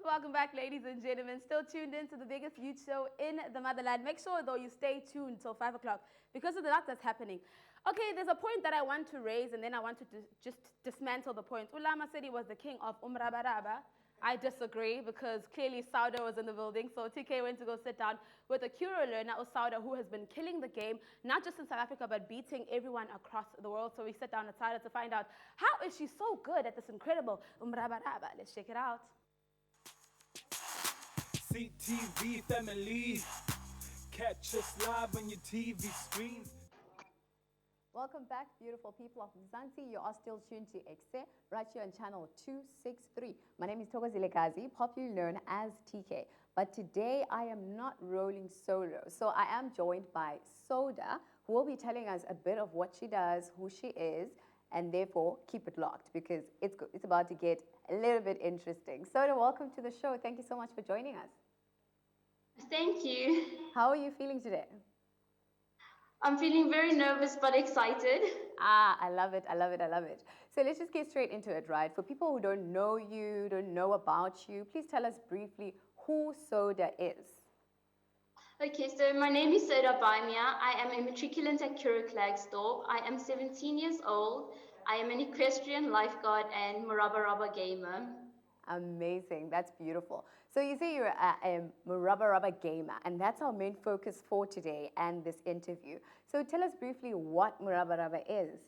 Welcome back, ladies and gentlemen. Still tuned in to the biggest youth show in the motherland. Make sure, though, you stay tuned till 5 o'clock because of the lot that's happening. Okay, there's a point that I want to raise, and then I want to just dismantle the point. Ulama said he was the king of Morabaraba. I disagree because clearly Saudah was in the building. So TK went to go sit down with a Curro learner, Saudah, who has been killing the game, not just in South Africa, but beating everyone across the world. So we sat down with Saudah to find out how is she so good at this incredible Morabaraba. Let's check it out. CTV family, catch us live on your TV screen. Welcome back, beautiful people of Mzansi. You are still tuned to Ekse, right here on channel 263. My name is Thokozilekazi, popularly known as TK. But today I am not rolling solo. So I am joined by Saudah, who will be telling us a bit of what she does, who she is, and therefore keep it locked because it's about to get a little bit interesting. Saudah, welcome to the show. Thank you so much for joining us. Thank you. How are you feeling today? I'm feeling very nervous but excited. I love it, I love it, I love it. So let's just get straight into it, right? For people who don't know you, don't know about you, please tell us briefly who Saudah is. Okay, so my name is Saudah Bhaimia. I am a matriculant at Curro Klerksdorp. I am 17 years old. I am an equestrian lifeguard and Morabaraba gamer. Amazing, that's beautiful. So you say you're a Morabaraba gamer, and that's our main focus for today and this interview. So tell us briefly what Morabaraba is.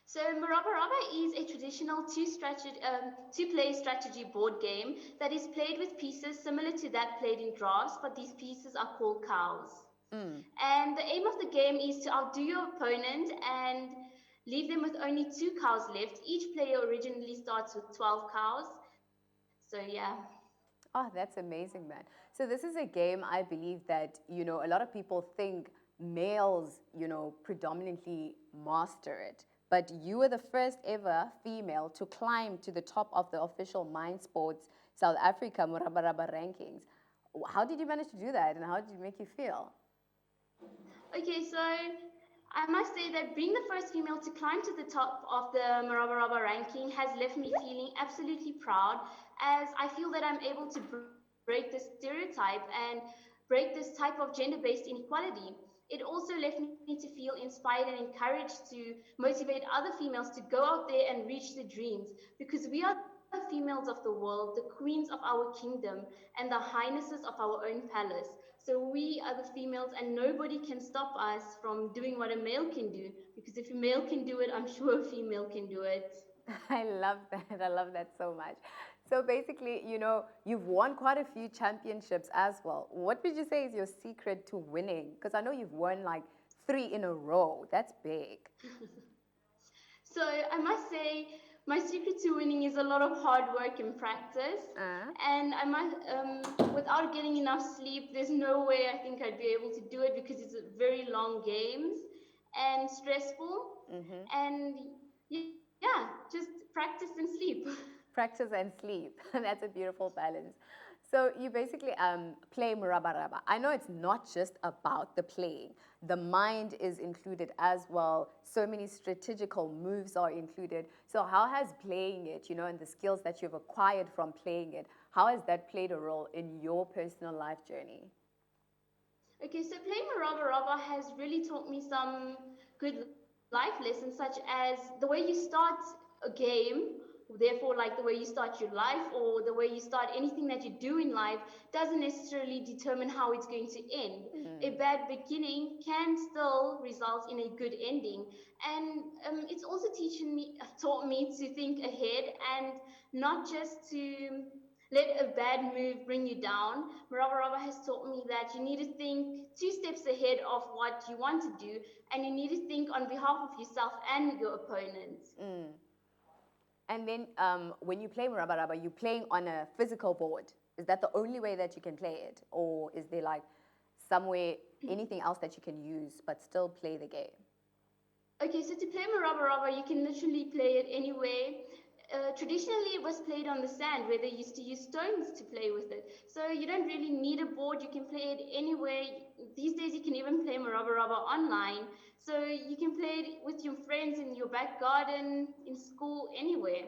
So Morabaraba is a traditional two-player strategy board game that is played with pieces similar to that played in drafts, but these pieces are called cows. And the aim of the game is to outdo your opponent and leave them with only 2 cows left. Each player originally starts with 12 cows. So yeah. Oh, that's amazing, man. So this is a game I believe that, a lot of people think males, predominantly master it. But you were the first ever female to climb to the top of the official Mind Sports South Africa Morabaraba rankings. How did you manage to do that, and how did it make you feel? Okay, so I must say that being the first female to climb to the top of the Morabaraba ranking has left me feeling absolutely proud, as I feel that I'm able to break this stereotype and break this type of gender-based inequality. It also left me to feel inspired and encouraged to motivate other females to go out there and reach their dreams, because we are the females of the world, the queens of our kingdom, and the highnesses of our own palace. So we are the females, and nobody can stop us from doing what a male can do, because if a male can do it, I'm sure a female can do it. I love that. I love that so much. So basically, you've won quite a few championships as well. What would you say is your secret to winning? Because I know you've won like 3 in a row. That's big. So I must say, my secret to winning is a lot of hard work and practice. And I must, without getting enough sleep, there's no way I think I'd be able to do it, because it's very long games and stressful. And yeah, just practice and sleep. Practice and sleep. That's a beautiful balance. So you basically play Morabaraba. I know it's not just about the playing. The mind is included as well. So many strategical moves are included. So how has playing it, and the skills that you've acquired from playing it, how has that played a role in your personal life journey? Okay, so playing Morabaraba has really taught me some good life lessons, such as the way you start a game. Therefore, like the way you start your life or the way you start anything that you do in life doesn't necessarily determine how it's going to end. A bad beginning can still result in a good ending. And it's also taught me to think ahead and not just to let a bad move bring you down. Morabaraba has taught me that you need to think 2 steps ahead of what you want to do, and you need to think on behalf of yourself and your opponent. And then when you play Morabaraba, you're playing on a physical board. Is that the only way that you can play it? Or is there like somewhere, anything else that you can use but still play the game? Okay, so to play Morabaraba, you can literally play it anywhere. Traditionally, it was played on the sand, where they used to use stones to play with it. So you don't really need a board. You can play it anywhere. These days, you can even play Morabaraba online. So you can play it with your friends in your back garden, in school, anywhere.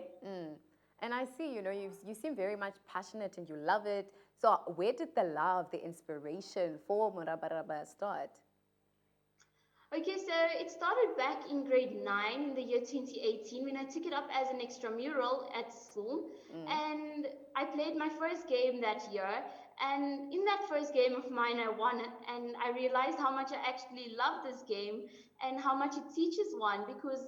And I see, you seem very much passionate and you love it. So where did the love, the inspiration for Morabaraba start? Okay, so it started back in grade 9 in the year 2018 when I took it up as an extramural at school. And I played my first game that year. And in that first game of mine, I won it. And I realized how much I actually love this game and how much it teaches one because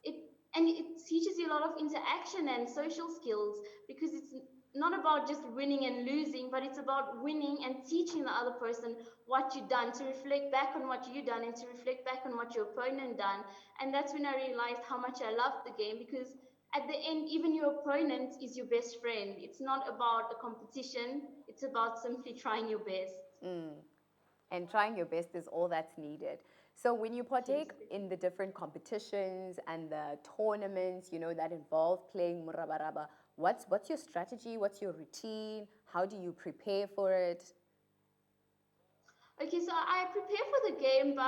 it it teaches you a lot of interaction and social skills because it's not about just winning and losing, but it's about winning and teaching the other person what you've done, to reflect back on what you've done and to reflect back on what your opponent done. And that's when I realized how much I loved the game because at the end, even your opponent is your best friend. It's not about a competition. It's about simply trying your best. And trying your best is all that's needed. So when you partake in the different competitions and the tournaments, that involve playing Morabaraba, what's your strategy? What's your routine? How do you prepare for it? Okay, so I prepare for the game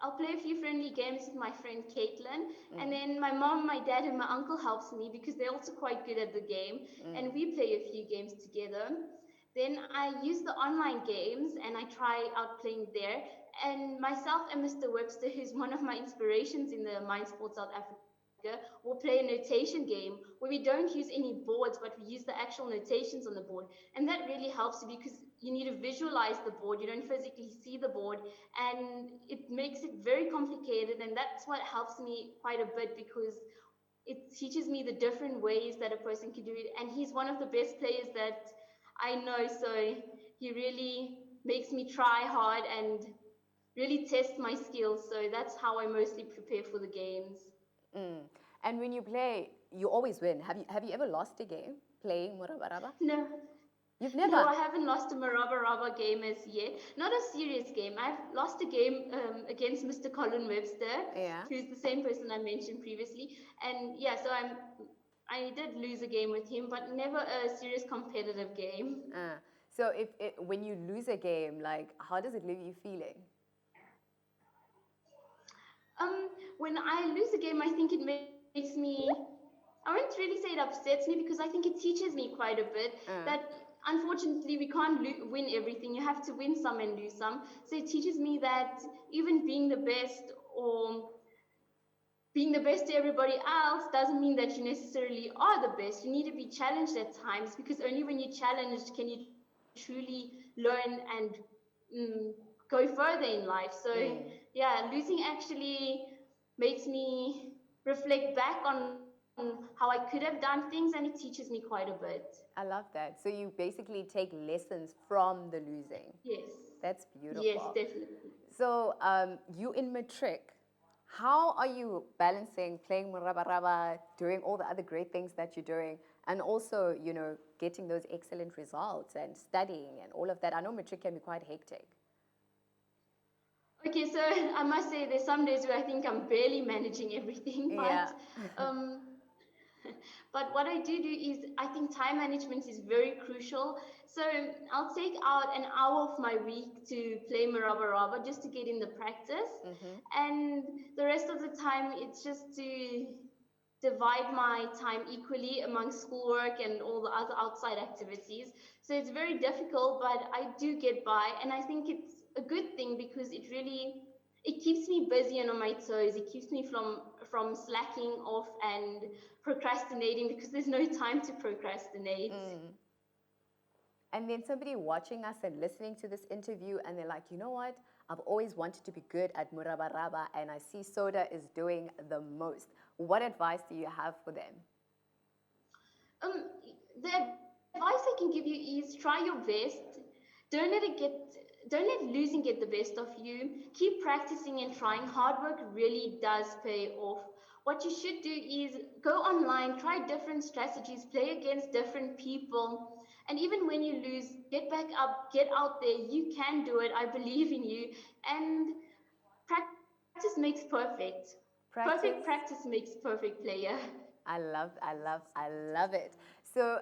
I'll play a few friendly games with my friend Caitlin, and then my mom, my dad, and my uncle helps me because they're also quite good at the game, and we play a few games together. Then I use the online games and I try out playing there. And myself and Mr. Webster, who's one of my inspirations in the Mind Sport South Africa, will play a notation game where we don't use any boards, but we use the actual notations on the board. And that really helps you because you need to visualize the board. You don't physically see the board, and it makes it very complicated. And that's what helps me quite a bit because it teaches me the different ways that a person can do it. And he's one of the best players that I know, so he really makes me try hard and really test my skills. So that's how I mostly prepare for the games. And when you play, you always win. Have you ever lost a game playing Morabaraba? No. You've never? No, I haven't lost a Morabaraba game as yet. Not a serious game. I've lost a game against Mr. Colin Webster, who's the same person I mentioned previously. And yeah, so I did lose a game with him, but never a serious competitive game. So when you lose a game, like, how does it leave you feeling? When I lose a game, I think it makes me, I wouldn't really say it upsets me because I think it teaches me quite a bit that unfortunately we can't win everything. You have to win some and lose some. So it teaches me that even being the best or being the best to everybody else doesn't mean that you necessarily are the best. You need to be challenged at times because only when you're challenged can you truly learn and go further in life. So yeah, losing actually makes me reflect back on how I could have done things, and it teaches me quite a bit. I love that. So you basically take lessons from the losing. Yes. That's beautiful. Yes, definitely. So you in matric, how are you balancing playing Morabaraba, doing all the other great things that you're doing, and also, getting those excellent results and studying and all of that? I know matric can be quite hectic. Okay, so I must say there's some days where I think I'm barely managing everything, but but what I do is I think time management is very crucial. So I'll take out an hour of my week to play Morabaraba just to get in the practice, and the rest of the time it's just to divide my time equally among schoolwork and all the other outside activities. So it's very difficult, but I do get by, and I think it's a good thing because it keeps me busy and on my toes. It keeps me from slacking off and procrastinating because there's no time to procrastinate. And then somebody watching us and listening to this interview and they're like, you know what? I've always wanted to be good at Morabaraba and I see Saudah is doing the most. What advice do you have for them? The advice I can give you is try your best. Don't let losing get the best of you. Keep practicing and trying. Hard work really does pay off. What you should do is go online, try different strategies, play against different people. And even when you lose, get back up, get out there. You can do it. I believe in you. And practice makes perfect. Perfect practice makes perfect player. I love it. So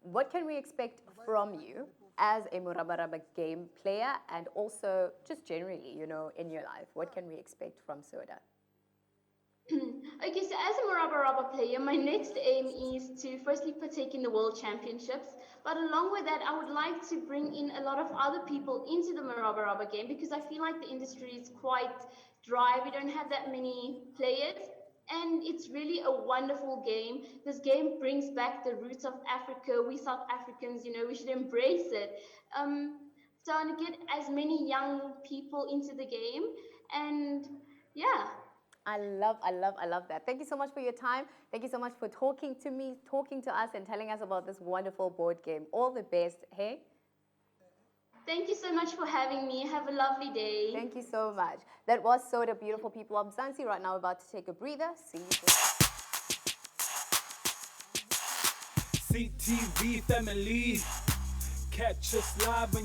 what can we expect from you as a Morabaraba game player and also just generally, in your life? What can we expect from Saudah? Okay, so as a Morabaraba player, my next aim is to firstly partake in the World Championships, but along with that, I would like to bring in a lot of other people into the Morabaraba game because I feel like the industry is quite dry. We don't have that many players, and it's really a wonderful game. This game brings back the roots of Africa. We South Africans, we should embrace it. So I want to get as many young people into the game, and yeah. I love that. Thank you so much for your time. Thank you so much for talking to me, talking to us, and telling us about this wonderful board game. All the best, hey? Thank you so much for having me. Have a lovely day. Thank you so much. That was Saudah, beautiful people of Mzansi. Right now, we're about to take a breather. See you soon. CTV family, catch us live when